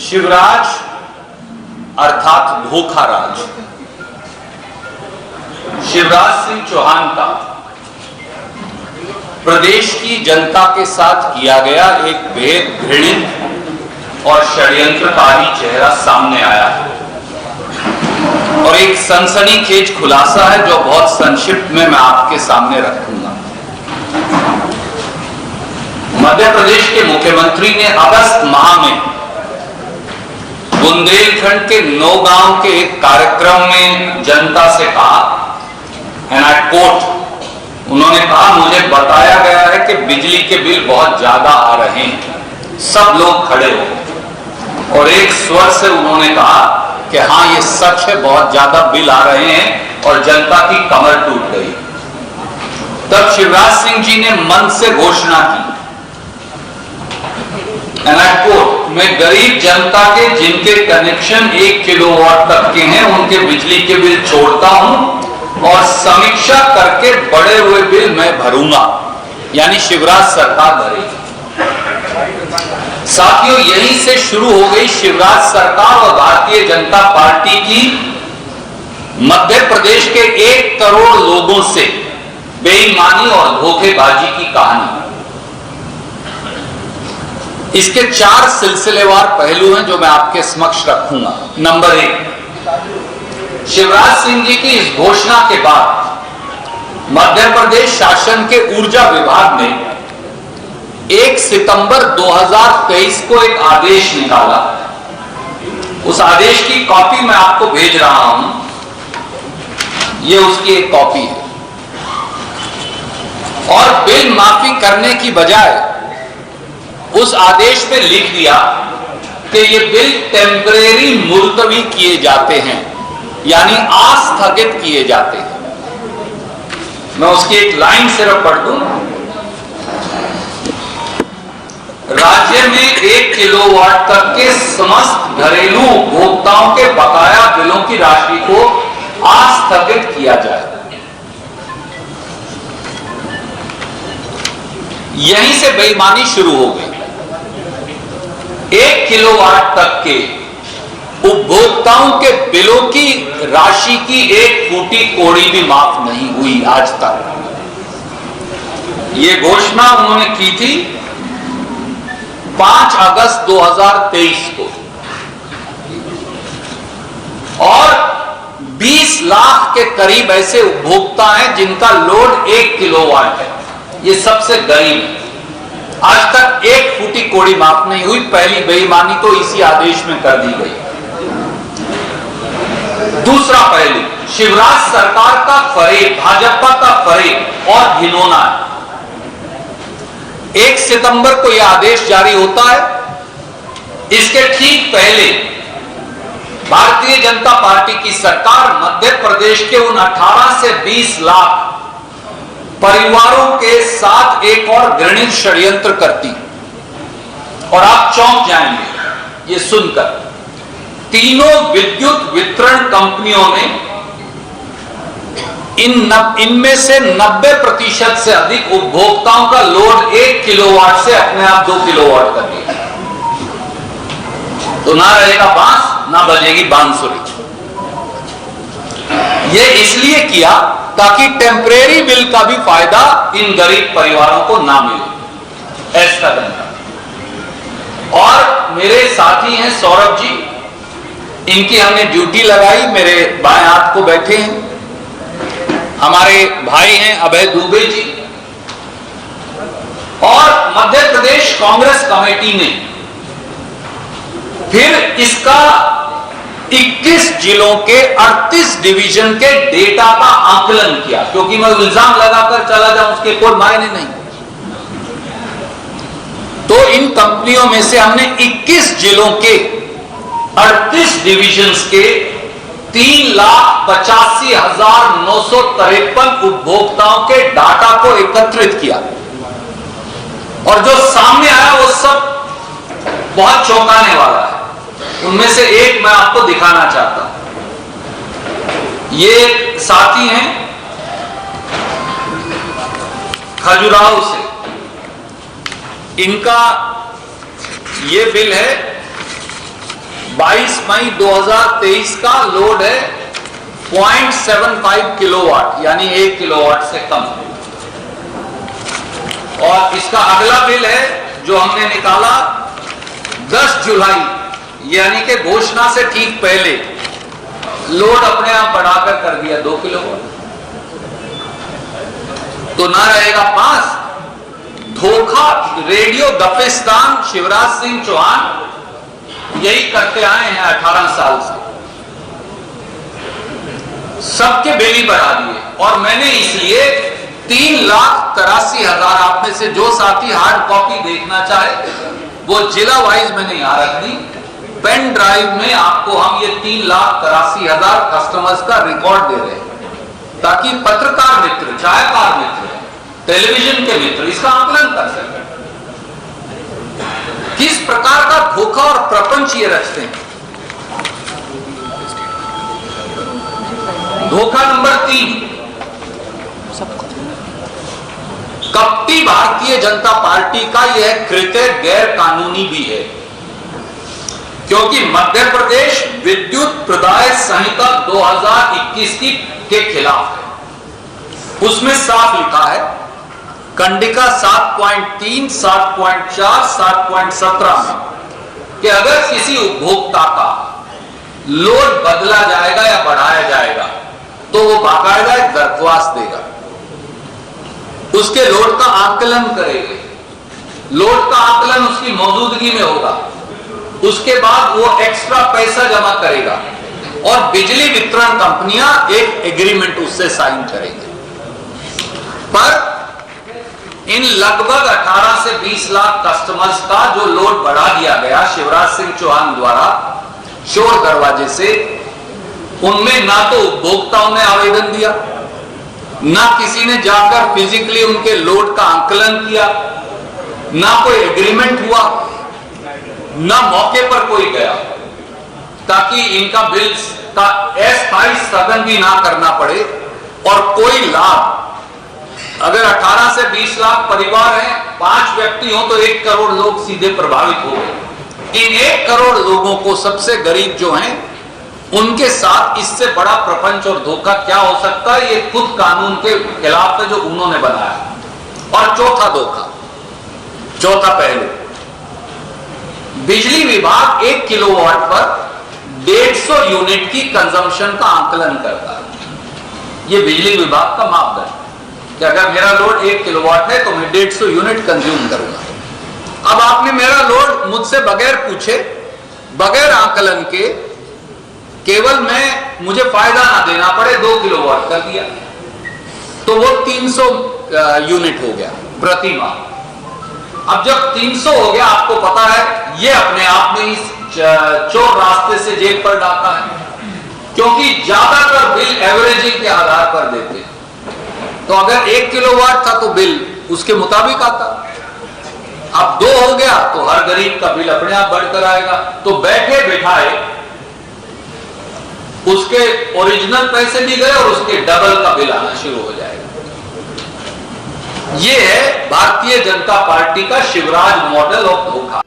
शिवराज अर्थात धोखाराज शिवराज सिंह चौहान का प्रदेश की जनता के साथ किया गया एक बेहद घृणित और षड्यंत्रकारी चेहरा सामने आया है और एक सनसनीखेज खुलासा है जो बहुत संक्षिप्त में मैं आपके सामने रखूंगा। मध्य प्रदेश के मुख्यमंत्री ने अगस्त माह में बुंदेलखंड के नौगांव के एक कार्यक्रम में जनता से कहा, एंड आई कोट, उन्होंने कहा मुझे बताया गया है कि बिजली के बिल बहुत ज्यादा आ रहे हैं। सब लोग खड़े हो और एक स्वर से उन्होंने कहा कि हाँ ये सच है, बहुत ज्यादा बिल आ रहे हैं और जनता की कमर टूट गई। तब शिवराज सिंह जी ने मन से घोषणा की, एंड आई कोट, मैं गरीब जनता के जिनके कनेक्शन 1 किलोवाट तक के हैं उनके बिजली के बिल छोड़ता हूं और समीक्षा करके बढ़े हुए बिल मैं भरूंगा, यानी शिवराज सरकार भरेगी। साथियों, यहीं से शुरू हो गई शिवराज सरकार और भारतीय जनता पार्टी की मध्य प्रदेश के 1 करोड़ लोगों से बेईमानी और धोखेबाजी की कहानी। इसके 4 सिलसिलेवार पहलू हैं जो मैं आपके समक्ष रखूंगा। नंबर 1, शिवराज सिंह जी की इस घोषणा के बाद मध्य प्रदेश शासन के ऊर्जा विभाग ने 1 सितंबर 2023 को एक आदेश निकाला। उस आदेश की कॉपी मैं आपको भेज रहा हूं, ये उसकी एक कॉपी है। और बिल माफी करने की बजाय उस आदेश में लिख दिया कि ये बिल टेम्परेरी मुलतवी किए जाते हैं, यानी आस्थगित किए जाते हैं। मैं उसकी एक लाइन सिर्फ पढ़ दूं। राज्य में 1 किलोवाट तक के समस्त घरेलू उपभोक्ताओं के बकाया बिलों की राशि को आस्थगित किया जाए। यहीं से बेईमानी शुरू हो गई। 1 किलोवाट तक के उपभोक्ताओं के बिलों की राशि की 1 फूटी कौड़ी भी माफ नहीं हुई आज तक। यह घोषणा उन्होंने की थी 5 अगस्त 2023 को और 20 लाख के करीब ऐसे उपभोक्ता हैं जिनका लोड 1 किलोवाट है। ये सबसे गरीब है। आज तक 1 फूटी कौड़ी माफ नहीं हुई। पहली बेईमानी तो इसी आदेश में कर दी गई। दूसरा पहलू, शिवराज सरकार का फरेब, भाजपा का फरेब और घिनौना है। 1 सितंबर को यह आदेश जारी होता है। इसके ठीक पहले भारतीय जनता पार्टी की सरकार मध्य प्रदेश के उन 18 से 20 लाख परिवारों के साथ एक और घृणित षड्यंत्र करती और आप चौंक जाएंगे ये सुनकर। तीनों विद्युत वितरण कंपनियों ने इनमें से 90% से अधिक उपभोक्ताओं का लोड 1 किलोवाट से अपने आप 2 किलोवाट कर दिया। तो ना रहेगा बांस, ना बजेगी बांसुरी। यह इसलिए किया ताकि टेम्परेरी बिल का भी फायदा इन गरीब परिवारों को ना मिले, ऐसा करना। और मेरे साथी हैं सौरभ जी, इनकी हमने ड्यूटी लगाई, मेरे बाएं हाथ को बैठे हैं। हमारे भाई हैं अभय दुबे जी। और मध्य प्रदेश कांग्रेस कमेटी ने फिर इसका 21 जिलों के 38 डिवीजन के डेटा का आकलन किया, क्योंकि मैं इल्जाम लगाकर चला जाऊं उसके कोई मायने नहीं। तो इन कंपनियों में से हमने 21 जिलों के 38 डिवीजन्स के 3,85,953 उपभोक्ताओं के डाटा को एकत्रित किया और जो सामने आया वो सब बहुत चौंकाने वाला है। उनमें से एक मैं आपको दिखाना चाहता हूं। ये साथी हैं खजुराहो से, इनका ये बिल है 22 मई 2023 का लोड है 0.75 किलोवाट, यानी 1 किलोवाट से कम। और इसका अगला बिल है जो हमने निकाला 10 जुलाई, यानी कि घोषणा से ठीक पहले लोड अपने आप बढ़ाकर कर दिया 2 किलोवाट। तो ना रहेगा पास। धोखा, रेडियो दफिस्तान शिवराज सिंह चौहान यही करते आए हैं 18 साल से, सबके बिल ही बढ़ा दिए। और मैंने इसलिए 3,83,000, आप में से जो साथी हार्ड कॉपी देखना चाहे वो जिला वाइज मैंने यहां रख दी। पेन ड्राइव में आपको हम ये 3,83,000 कस्टमर्स का रिकॉर्ड दे रहे हैं, ताकि पत्रकार मित्र, छायाकार मित्र, टेलीविजन के मित्र इसका आकलन कर सकें किस प्रकार का धोखा और प्रपंच ये रचते हैं। धोखा नंबर 3, कपटी भारतीय जनता पार्टी का यह कृत्य गैर कानूनी भी है, क्योंकि मध्य प्रदेश विद्युत प्रदाय संहिता 2021 के खिलाफ है। उसमें साफ लिखा है, कंडिका 7.3, 7.4, 7.17 में कि अगर किसी उपभोक्ता का लोड बदला जाएगा या बढ़ाया जाएगा तो वो बाकायदा एक दरख्वास्त देगा, उसके लोड का आकलन करेंगे, लोड का आकलन उसकी मौजूदगी में होगा, उसके बाद वो एक्स्ट्रा पैसा जमा करेगा और बिजली वितरण कंपनियां एक एग्रीमेंट उससे साइन करेंगे। पर इन लगभग 18 से 20 लाख कस्टमर्स का जो लोड बढ़ा दिया गया शिवराज सिंह चौहान द्वारा शोर दरवाजे से, उनमें ना तो उपभोक्ताओं ने आवेदन दिया, ना किसी ने जाकर फिजिकली उनके लोड का आकलन किया, ना कोई एग्रीमेंट हुआ, ना मौके पर कोई गया, ताकि इनका बिल का अस्थायी स्थगन भी ना करना पड़े और कोई लाभ। अगर 18 से 20 लाख परिवार हैं, 5 व्यक्ति हो तो 1 करोड़ लोग सीधे प्रभावित हो गए। इन 1 करोड़ लोगों को, सबसे गरीब जो हैं, उनके साथ इससे बड़ा प्रपंच और धोखा क्या हो सकता है। ये खुद कानून के खिलाफ है जो उन्होंने बनाया। और चौथा धोखा, चौथा पहलू, बिजली विभाग 1 किलोवाट पर 150 यूनिट की कंजम्पशन का आकलन करता है। ये बिजली विभाग का मापदंड कि अगर मेरा लोड 1 किलोवाट है तो मैं 150 यूनिट कंज्यूम करूंगा। अब आपने मेरा लोड मुझसे बगैर पूछे, बगैर आकलन के, केवल मुझे फायदा ना देना पड़े 2 किलोवाट कर दिया, तो वो 300 यूनिट हो गया प्रति माह। अब जब 300 हो गया, आपको पता है ये अपने आप में इस चोर रास्ते से जेब पर डालता है, क्योंकि ज्यादातर बिल एवरेजिंग के आधार पर देते हैं। तो अगर 1 किलोवाट था तो बिल उसके मुताबिक आता, अब 2 हो गया तो हर गरीब का बिल अपने आप बढ़कर आएगा। तो बैठे बिठाए उसके ओरिजिनल पैसे भी गए और उसके डबल का बिल आना शुरू हो जाएगा। यह है भारतीय जनता पार्टी का शिवराज मॉडल ऑफ धोखा।